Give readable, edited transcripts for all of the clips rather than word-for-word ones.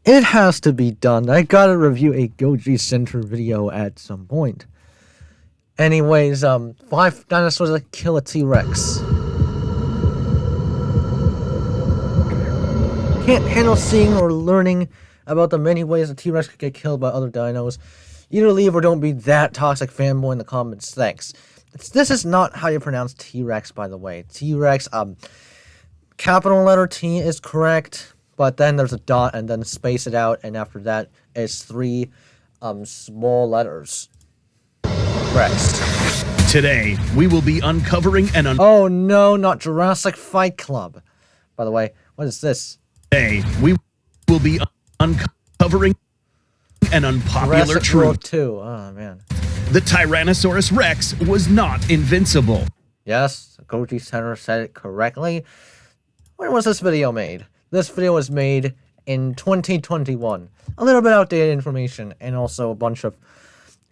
It has to be done. I gotta review a Goji Center video at some point. Anyways, 5 dinosaurs that kill a T-Rex. Can't handle seeing or learning about the many ways a T-Rex could get killed by other dinos. Either leave or don't be that toxic fanboy in the comments. Thanks. This is not how you pronounce T-Rex, by the way. T-Rex, capital letter T is correct, but then there's a dot and then space it out, and after that is 3 small letters. Rex. Today, we will be uncovering an Oh no, not Jurassic Fight Club. By the way, what is this? Today, we will be uncovering an unpopular Jurassic truth. World 2. Oh man. The Tyrannosaurus Rex was not invincible. Yes, Goji Center said it correctly. When was this video made? This video was made in 2021. A little bit outdated information, and also a bunch of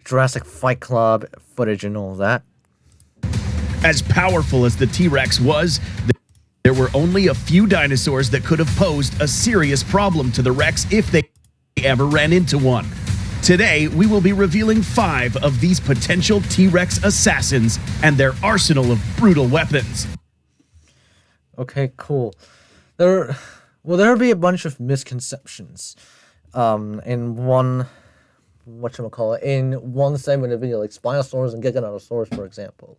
Jurassic Fight Club footage and all that. As powerful as the T-Rex was, there were only a few dinosaurs that could have posed a serious problem to the Rex if they ever ran into one. Today, we will be revealing 5 of these potential T-Rex assassins and their arsenal of brutal weapons. Okay, cool. There will be a bunch of misconceptions in one segment of the video, like Spinosaurus and Giganotosaurus, for example.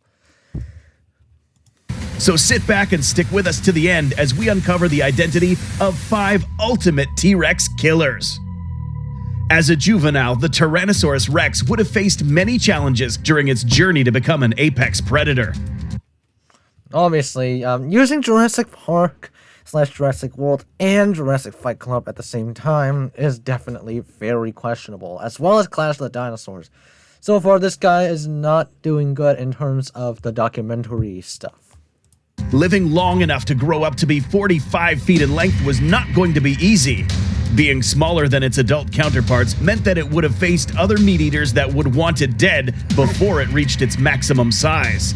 So sit back and stick with us to the end as we uncover the identity of 5 ultimate T-Rex killers. As a juvenile, the Tyrannosaurus Rex would have faced many challenges during its journey to become an apex predator. Obviously, using Jurassic Park / Jurassic World and Jurassic Fight Club at the same time is definitely very questionable, as well as Clash of the Dinosaurs. So far, this guy is not doing good in terms of the documentary stuff. Living long enough to grow up to be 45 feet in length was not going to be easy. Being smaller than its adult counterparts meant that it would have faced other meat-eaters that would want it dead before it reached its maximum size.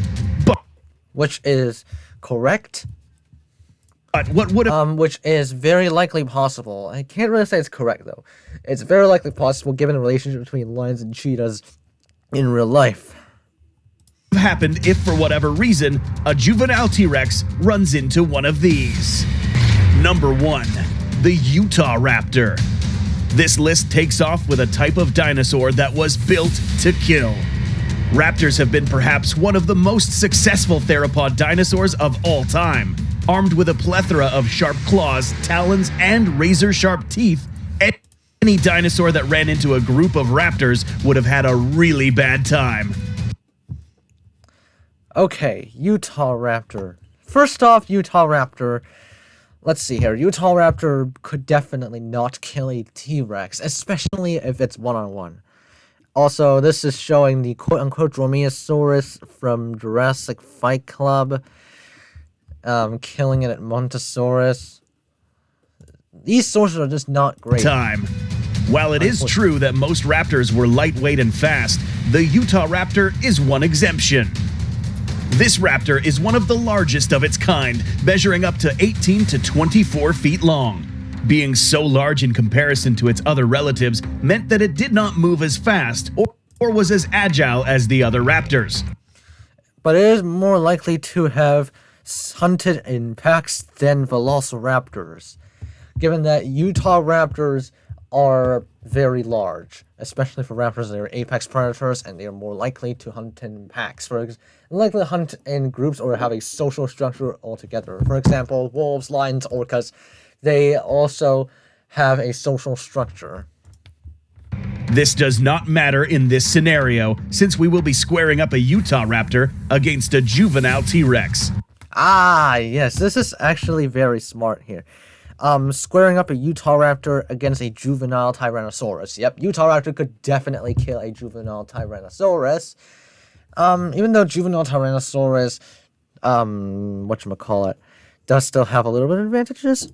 Which is correct. But what would have which is very likely possible. I can't really say it's correct, though. It's very likely possible given the relationship between lions and cheetahs in real life. happened if, for whatever reason, a juvenile T-Rex runs into one of these? Number 1. The Utahraptor. This list takes off with a type of dinosaur that was built to kill. Raptors have been perhaps one of the most successful theropod dinosaurs of all time. Armed with a plethora of sharp claws, talons, and razor-sharp teeth, any dinosaur that ran into a group of raptors would have had a really bad time. Okay, Utahraptor. First off, Utahraptor. Let's see here. Utahraptor could definitely not kill a T-Rex, especially if it's one-on-one. Also, this is showing the quote-unquote Dromaeosaurus from Jurassic Fight Club, killing it at Montosaurus. These sources are just not great. While it is true that most raptors were lightweight and fast, the Utahraptor is one exemption. This raptor is one of the largest of its kind, measuring up to 18 to 24 feet long. Being so large in comparison to its other relatives meant that it did not move as fast or was as agile as the other raptors. But it is more likely to have hunted in packs than velociraptors, given that Utahraptors are very large, especially for raptors. They are apex predators, and they are more likely to hunt in packs. Likely to hunt in groups or have a social structure altogether. For example, wolves, lions, orcas, they also have a social structure. This does not matter in this scenario, since we will be squaring up a Utahraptor against a juvenile T-Rex. Ah, yes, this is actually very smart here. Squaring up a Utahraptor against a juvenile Tyrannosaurus. Yep, Utahraptor could definitely kill a juvenile Tyrannosaurus. Even though juvenile Tyrannosaurus, does still have a little bit of advantages.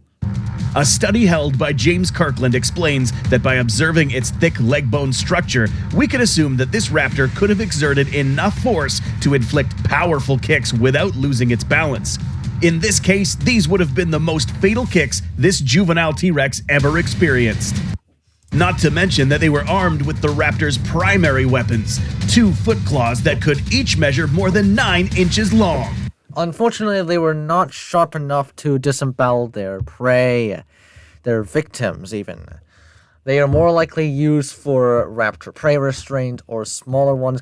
A study held by James Kirkland explains that by observing its thick leg bone structure, we can assume that this raptor could have exerted enough force to inflict powerful kicks without losing its balance. In this case, these would have been the most fatal kicks this juvenile T-Rex ever experienced. Not to mention that they were armed with the raptor's primary weapons, 2 foot claws that could each measure more than 9 inches long. Unfortunately, they were not sharp enough to disembowel their prey, their victims even. They are more likely used for raptor prey restraint, or smaller raptors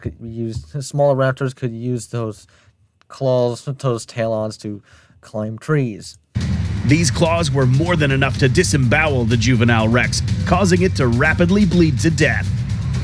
could use those claws, those talons to climb trees. These claws were more than enough to disembowel the juvenile Rex, causing it to rapidly bleed to death.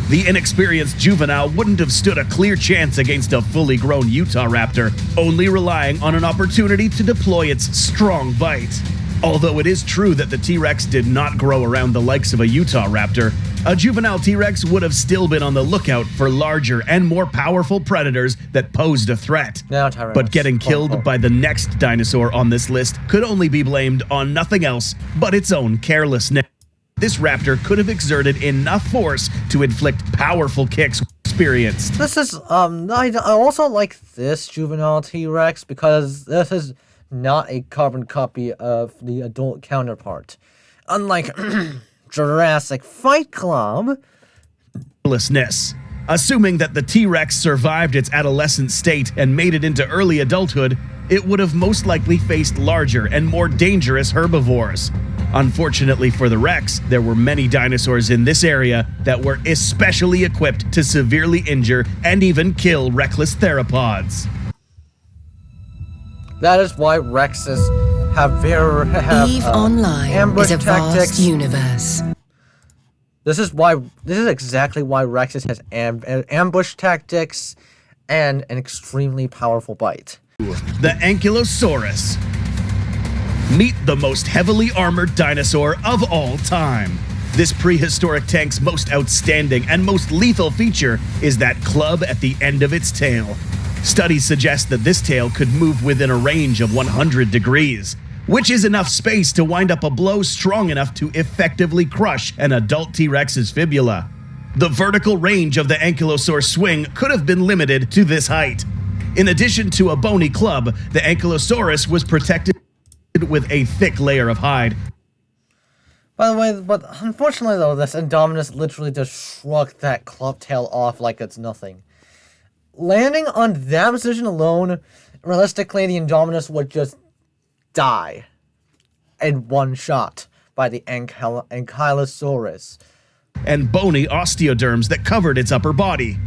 The inexperienced juvenile wouldn't have stood a clear chance against a fully grown Utahraptor, only relying on an opportunity to deploy its strong bite. Although it is true that the T-Rex did not grow around the likes of a Utahraptor, a juvenile T-Rex would have still been on the lookout for larger and more powerful predators that posed a threat. But getting killed by the next dinosaur on this list could only be blamed on nothing else but its own carelessness. This raptor could have exerted enough force to inflict powerful kicks experienced. This is, I also like this juvenile T-Rex because this is not a carbon copy of the adult counterpart. Unlike Jurassic Fight Club. Assuming that the T-Rex survived its adolescent state and made it into early adulthood, it would have most likely faced larger and more dangerous herbivores. Unfortunately for the Rex, there were many dinosaurs in this area that were especially equipped to severely injure and even kill reckless theropods. That is why Rexes have EVE Online ambush is a tactics. vast universe. This is exactly why Rexes has ambush tactics and an extremely powerful bite. The Ankylosaurus. Meet the most heavily armored dinosaur of all time. This prehistoric tank's most outstanding and most lethal feature is that club at the end of its tail. Studies suggest that this tail could move within a range of 100 degrees, which is enough space to wind up a blow strong enough to effectively crush an adult T-Rex's fibula. The vertical range of the Ankylosaurus swing could have been limited to this height. In addition to a bony club, the Ankylosaurus was protected with a thick layer of hide. By the way, but unfortunately though, this Indominus literally just shrugged that club tail off like it's nothing. Landing on that position alone, realistically, the Indominus would just die in one shot by the Ankylosaurus. And bony osteoderms that covered its upper body.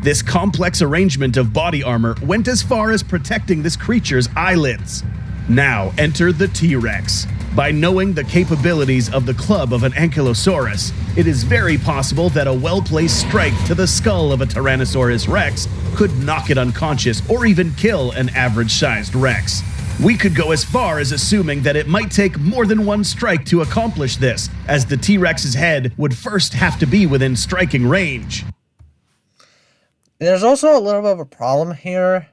This complex arrangement of body armor went as far as protecting this creature's eyelids. Now enter the T-Rex. By knowing the capabilities of the club of an Ankylosaurus, it is very possible that a well-placed strike to the skull of a Tyrannosaurus Rex could knock it unconscious or even kill an average-sized Rex. We could go as far as assuming that it might take more than one strike to accomplish this, as the T-Rex's head would first have to be within striking range. There's also a little bit of a problem here.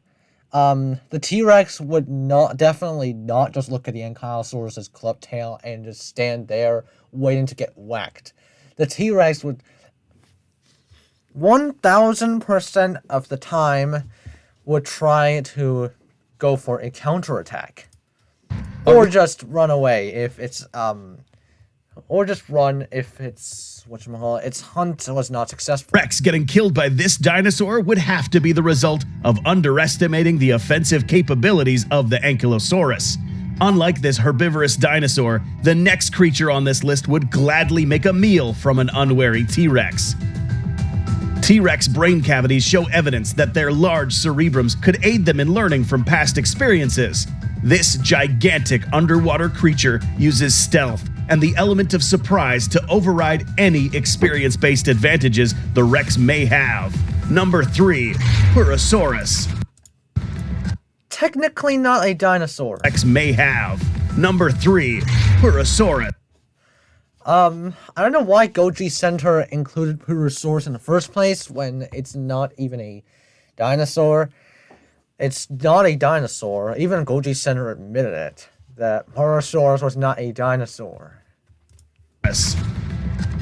The T-Rex would definitely not just look at the Ankylosaurus's club tail and just stand there waiting to get whacked. The T-Rex would 1000% of the time would try to go for a counterattack. Or just run away if it's or just run if its its hunt was not successful. Rex getting killed by this dinosaur would have to be the result of underestimating the offensive capabilities of the Ankylosaurus. Unlike this herbivorous dinosaur, the next creature on this list would gladly make a meal from an unwary T-Rex. T-Rex brain cavities show evidence that their large cerebrums could aid them in learning from past experiences. This gigantic underwater creature uses stealth and the element of surprise to override any experience-based advantages the Rex may have. Number 3, Purussaurus. Technically not a dinosaur. Rex may have. Number 3, Purussaurus. I don't know why Goji Center included Purussaurus in the first place when it's not even a dinosaur. It's not a dinosaur. Even Goji Center admitted it, that Purussaurus was not a dinosaur.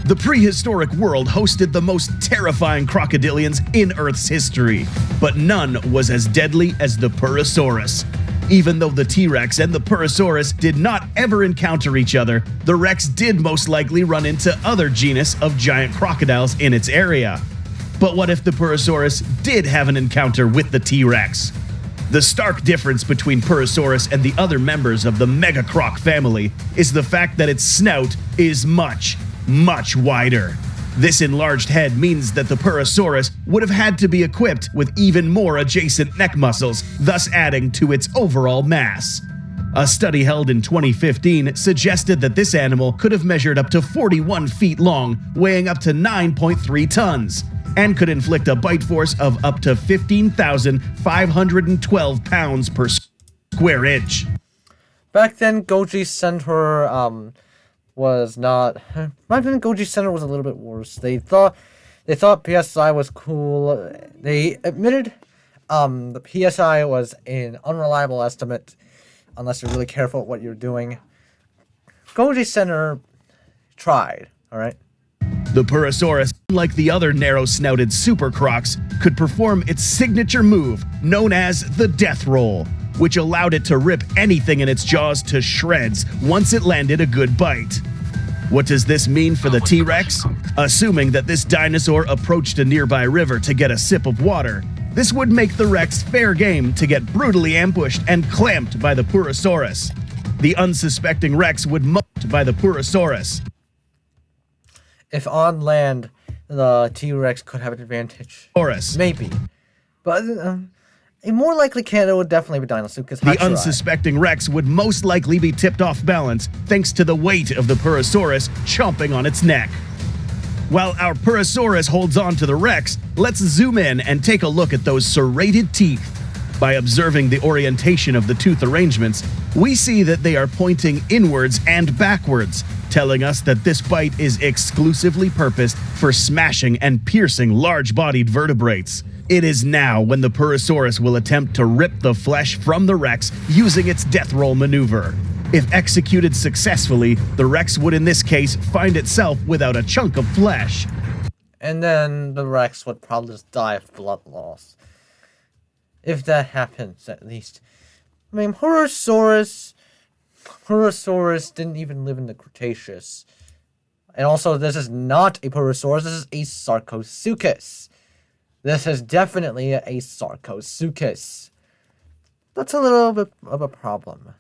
The prehistoric world hosted the most terrifying crocodilians in Earth's history, but none was as deadly as the Purussaurus. Even though the T-Rex and the Purussaurus did not ever encounter each other, the Rex did most likely run into other genus of giant crocodiles in its area. But what if the Purussaurus did have an encounter with the T-Rex? The stark difference between Purussaurus and the other members of the Megacroc family is the fact that its snout is much, much wider. This enlarged head means that the Purussaurus would have had to be equipped with even more adjacent neck muscles, thus adding to its overall mass. A study held in 2015 suggested that this animal could have measured up to 41 feet long, weighing up to 9.3 tons, and could inflict a bite force of up to 15,512 pounds per square inch. Back then, Goji Center was not. Back then, Goji Center was a little bit worse. They thought PSI was cool. They admitted the PSI was an unreliable estimate, unless you're really careful at what you're doing. Goji Center tried. All right. The Purussaurus, like the other narrow-snouted super crocs, could perform its signature move known as the death roll, which allowed it to rip anything in its jaws to shreds once it landed a good bite. What does this mean for the T-Rex? Assuming that this dinosaur approached a nearby river to get a sip of water, this would make the Rex fair game to get brutally ambushed and clamped by the Purussaurus. The unsuspecting Rex would mugged by the Purussaurus. If on land, the T-Rex could have an advantage. Maybe. But a more likely candidate would definitely be Dinosuchus. The unsuspecting Rex would most likely be tipped off balance thanks to the weight of the Purussaurus chomping on its neck. While our Purussaurus holds on to the Rex, let's zoom in and take a look at those serrated teeth. By observing the orientation of the tooth arrangements, we see that they are pointing inwards and backwards, telling us that this bite is exclusively purposed for smashing and piercing large-bodied vertebrates. It is now when the Purussaurus will attempt to rip the flesh from the Rex using its death roll maneuver. If executed successfully, the Rex would in this case find itself without a chunk of flesh. And then the Rex would probably just die of blood loss. If that happens, at least. I mean, Purussaurus didn't even live in the Cretaceous. And also, this is not a Purussaurus, this is a Sarcosuchus. This is definitely a Sarcosuchus. That's a little bit of a problem.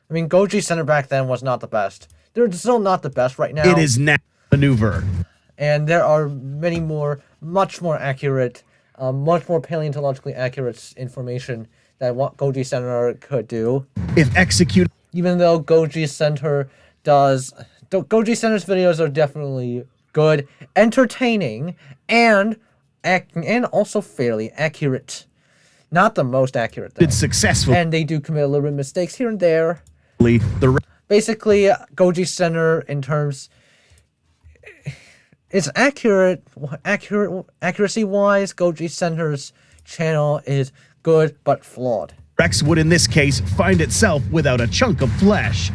I mean, Goji Center back then was not the best. They're still not the best right now. It is now maneuver. And there are many more, much more accurate, much more paleontologically accurate information that what Goji Center could do. If executed. Even though Goji Center does... Goji Center's videos are definitely good, entertaining, and also fairly accurate. Not the most accurate, though. It's successful. And they do commit a little bit of mistakes here and there. Basically, Goji Center, in terms... It's accuracy-wise, Goji Center's channel is good, but flawed. Rex would in this case find itself without a chunk of flesh.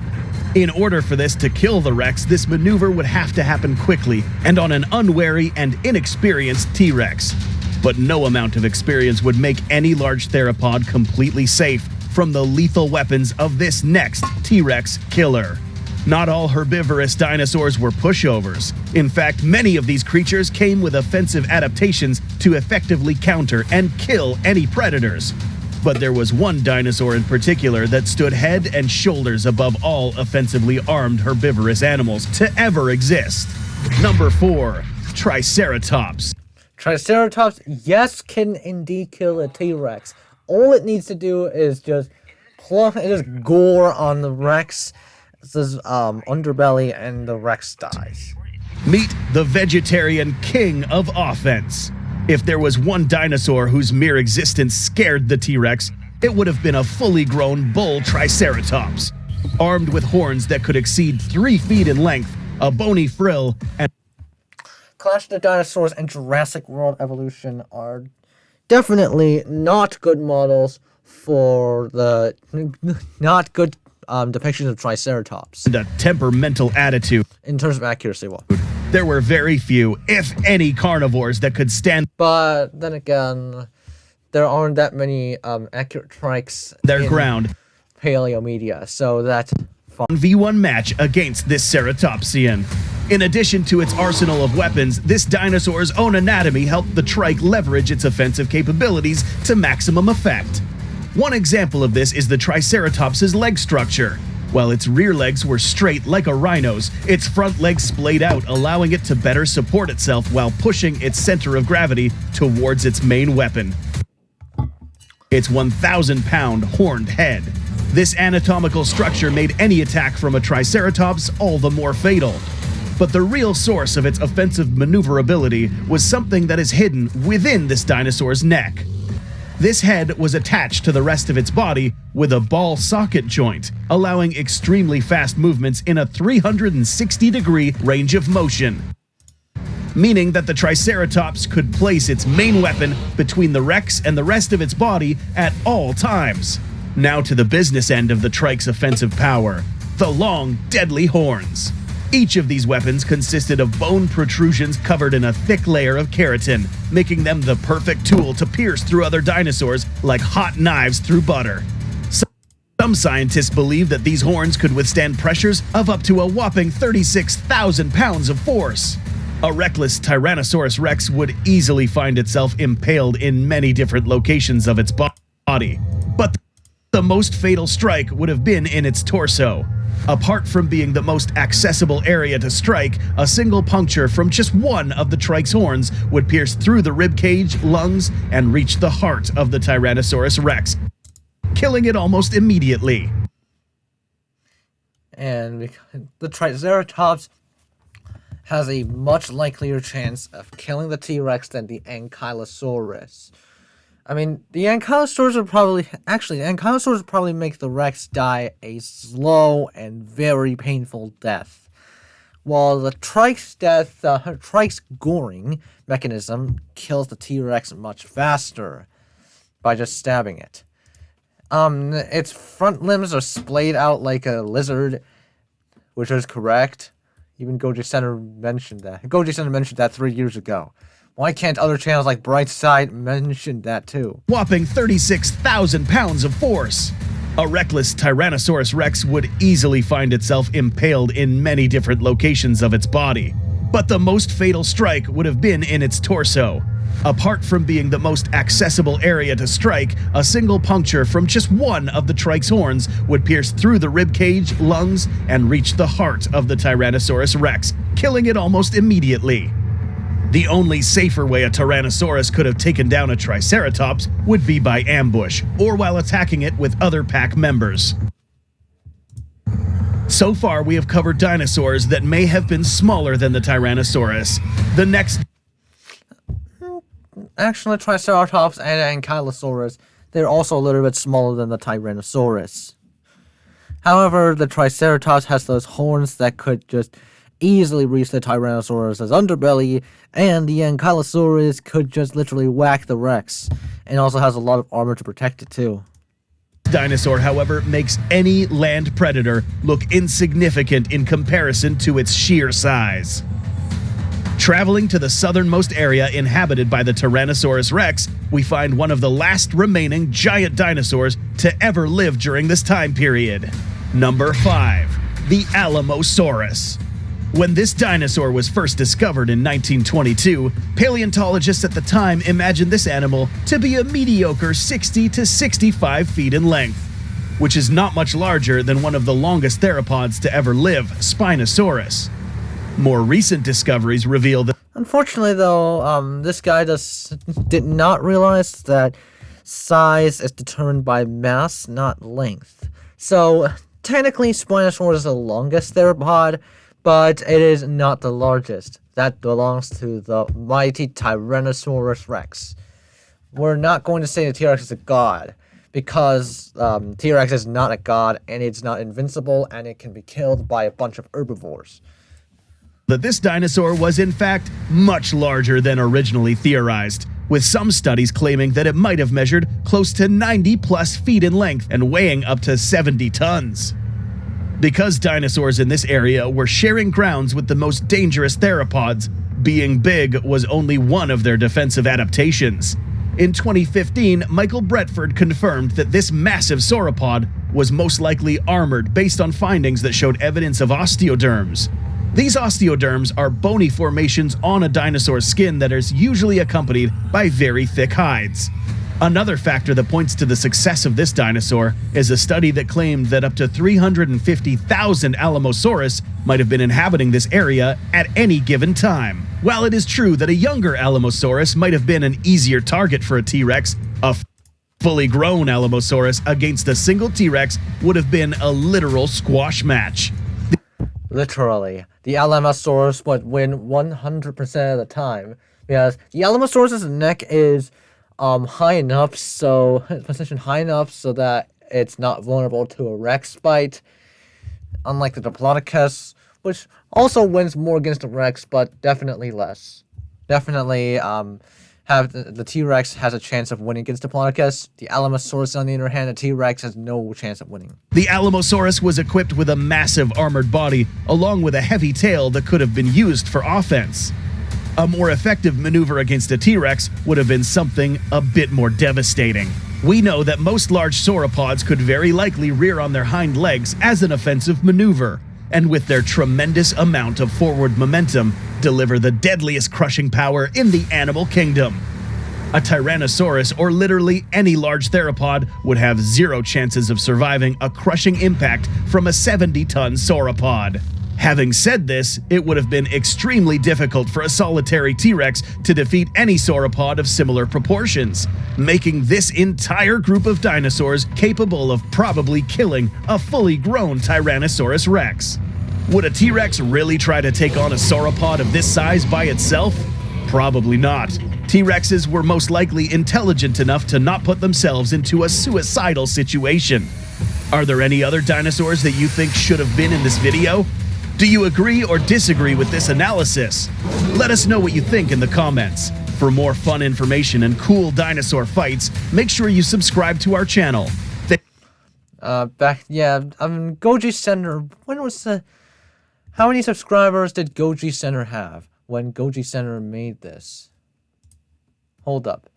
In order for this to kill the Rex, this maneuver would have to happen quickly and on an unwary and inexperienced T-Rex. But no amount of experience would make any large theropod completely safe from the lethal weapons of this next T-Rex killer. Not all herbivorous dinosaurs were pushovers. In fact, many of these creatures came with offensive adaptations to effectively counter and kill any predators. But there was one dinosaur in particular that stood head and shoulders above all offensively armed herbivorous animals to ever exist. Number 4, Triceratops. Triceratops, yes, can indeed kill a T-Rex. All it needs to do is just gore on the Rex. This underbelly, and the Rex dies. Meet the vegetarian king of offense. If there was one dinosaur whose mere existence scared the T-Rex, it would have been a fully grown bull Triceratops. Armed with horns that could exceed 3 feet in length, a bony frill, and... Clash of the Dinosaurs and Jurassic World Evolution are definitely not good models for the... not good depictions of Triceratops. And a temperamental attitude. In terms of accuracy, well. There were very few, if any, carnivores that could stand. But then again, there aren't that many accurate trikes their in ground. paleomedia, so that's fun. 1v1 match against this Ceratopsian. In addition to its arsenal of weapons, this dinosaur's own anatomy helped the trike leverage its offensive capabilities to maximum effect. One example of this is the Triceratops' leg structure. While its rear legs were straight like a rhino's, its front legs splayed out, allowing it to better support itself while pushing its center of gravity towards its main weapon, its 1,000-pound horned head. This anatomical structure made any attack from a Triceratops all the more fatal. But the real source of its offensive maneuverability was something that is hidden within this dinosaur's neck. This head was attached to the rest of its body with a ball socket joint, allowing extremely fast movements in a 360-degree range of motion, meaning that the Triceratops could place its main weapon between the Rex and the rest of its body at all times. Now to the business end of the trike's offensive power, the long, deadly horns. Each of these weapons consisted of bone protrusions covered in a thick layer of keratin, making them the perfect tool to pierce through other dinosaurs like hot knives through butter. Some scientists believe that these horns could withstand pressures of up to a whopping 36,000 pounds of force. A reckless Tyrannosaurus Rex would easily find itself impaled in many different locations of its body, but the most fatal strike would have been in its torso. Apart from being the most accessible area to strike, a single puncture from just one of the trike's horns would pierce through the ribcage, lungs, and reach the heart of the Tyrannosaurus Rex, killing it almost immediately. And the Triceratops has a much likelier chance of killing the T-Rex than the Ankylosaurus. I mean, the Ankylosaurus would probably make the Rex die a slow and very painful death. While the Trike's Trike's goring mechanism kills the T-Rex much faster by just stabbing it. Its front limbs are splayed out like a lizard, which is correct. Even Goji Center mentioned that. Goji Center mentioned that 3 years ago. Why can't other channels like Brightside mention that too? Whopping 36,000 pounds of force. A reckless Tyrannosaurus Rex would easily find itself impaled in many different locations of its body, but the most fatal strike would have been in its torso. Apart from being the most accessible area to strike, a single puncture from just one of the trike's horns would pierce through the ribcage, lungs, and reach the heart of the Tyrannosaurus Rex, killing it almost immediately. The only safer way a Tyrannosaurus could have taken down a Triceratops would be by ambush, or while attacking it with other pack members. So far, we have covered dinosaurs that may have been smaller than the Tyrannosaurus. The next... Actually, Triceratops and Ankylosaurus, they're also a little bit smaller than the Tyrannosaurus. However, the Triceratops has those horns that could just easily reach the Tyrannosaurus' underbelly, and the Ankylosaurus could just literally whack the Rex, and also has a lot of armor to protect it too. Dinosaur, however, makes any land predator look insignificant in comparison to its sheer size. Traveling to the southernmost area inhabited by the Tyrannosaurus Rex, we find one of the last remaining giant dinosaurs to ever live during this time period. Number 5. The Alamosaurus. When this dinosaur was first discovered in 1922, paleontologists at the time imagined this animal to be a mediocre 60 to 65 feet in length, which is not much larger than one of the longest theropods to ever live, Spinosaurus. More recent discoveries reveal that... Unfortunately, though, this guy did not realize that size is determined by mass, not length. So, technically, Spinosaurus is the longest theropod, but it is not the largest. That belongs to the mighty Tyrannosaurus Rex. We're not going to say the T-Rex is a god, because T-Rex is not a god, and it's not invincible, and it can be killed by a bunch of herbivores. That this dinosaur was in fact much larger than originally theorized, with some studies claiming that it might have measured close to 90 plus feet in length and weighing up to 70 tons. Because dinosaurs in this area were sharing grounds with the most dangerous theropods, being big was only one of their defensive adaptations. In 2015, Michael Bretford confirmed that this massive sauropod was most likely armored based on findings that showed evidence of osteoderms. These osteoderms are bony formations on a dinosaur's skin that is usually accompanied by very thick hides. Another factor that points to the success of this dinosaur is a study that claimed that up to 350,000 Alamosaurus might have been inhabiting this area at any given time. While it is true that a younger Alamosaurus might have been an easier target for a T-Rex, a fully grown Alamosaurus against a single T-Rex would have been a literal squash match. Literally, the Alamosaurus would win 100% of the time, because the Alamosaurus's neck is positioned high enough so that it's not vulnerable to a Rex bite, unlike the Diplodocus, which also wins more against the Rex, but definitely less. Definitely, have the T-Rex has a chance of winning against Diplodocus. The Alamosaurus, on the other hand, the T-Rex has no chance of winning. The Alamosaurus was equipped with a massive armored body, along with a heavy tail that could have been used for offense. A more effective maneuver against a T-Rex would have been something a bit more devastating. We know that most large sauropods could very likely rear on their hind legs as an offensive maneuver, and with their tremendous amount of forward momentum, deliver the deadliest crushing power in the animal kingdom. A Tyrannosaurus, or literally any large theropod, would have zero chances of surviving a crushing impact from a 70-ton sauropod. Having said this, it would have been extremely difficult for a solitary T-Rex to defeat any sauropod of similar proportions, making this entire group of dinosaurs capable of probably killing a fully grown Tyrannosaurus Rex. Would a T-Rex really try to take on a sauropod of this size by itself? Probably not. T-Rexes were most likely intelligent enough to not put themselves into a suicidal situation. Are there any other dinosaurs that you think should have been in this video? Do you agree or disagree with this analysis? Let us know what you think in the comments. For more fun information and cool dinosaur fights, make sure you subscribe to our channel. Goji Center, how many subscribers did Goji Center have when Goji Center made this? Hold up.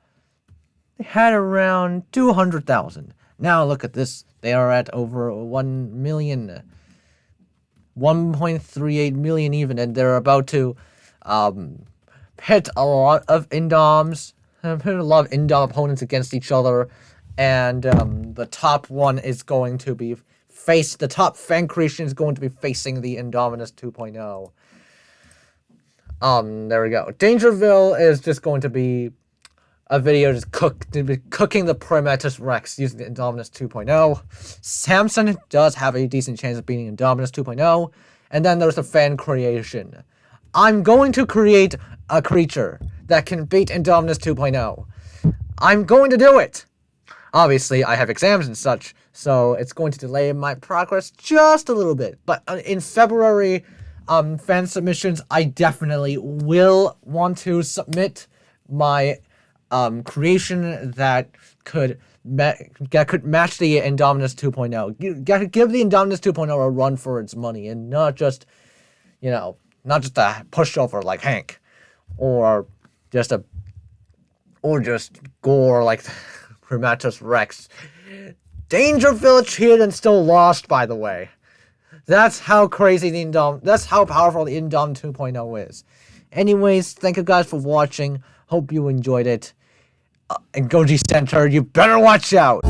They had around 200,000. Now look at this. They are at over 1 million. 1.38 million even, and they're about to pit a lot of Indoms, pit a lot of Indom opponents against each other, and the top one is going to be the top fan creation is going to be facing the Indominus 2.0. There we go. Dangerville is just going to be a video cooking the Primatus Rex using the Indominus 2.0. Samson does have a decent chance of beating Indominus 2.0. And then there's the fan creation. I'm going to create a creature that can beat Indominus 2.0. I'm going to do it! Obviously, I have exams and such, so it's going to delay my progress just a little bit. But in February, fan submissions, I definitely will want to submit my creation that could match the Indominus 2.0. Give the Indominus 2.0 a run for its money, and not just a pushover like Hank, or just gore like Primatus Rex. Dangerville cheated and still lost, by the way. That's how crazy that's how powerful the Indom 2.0 is. Anyways, thank you guys for watching. Hope you enjoyed it. And Goji Center, you better watch out!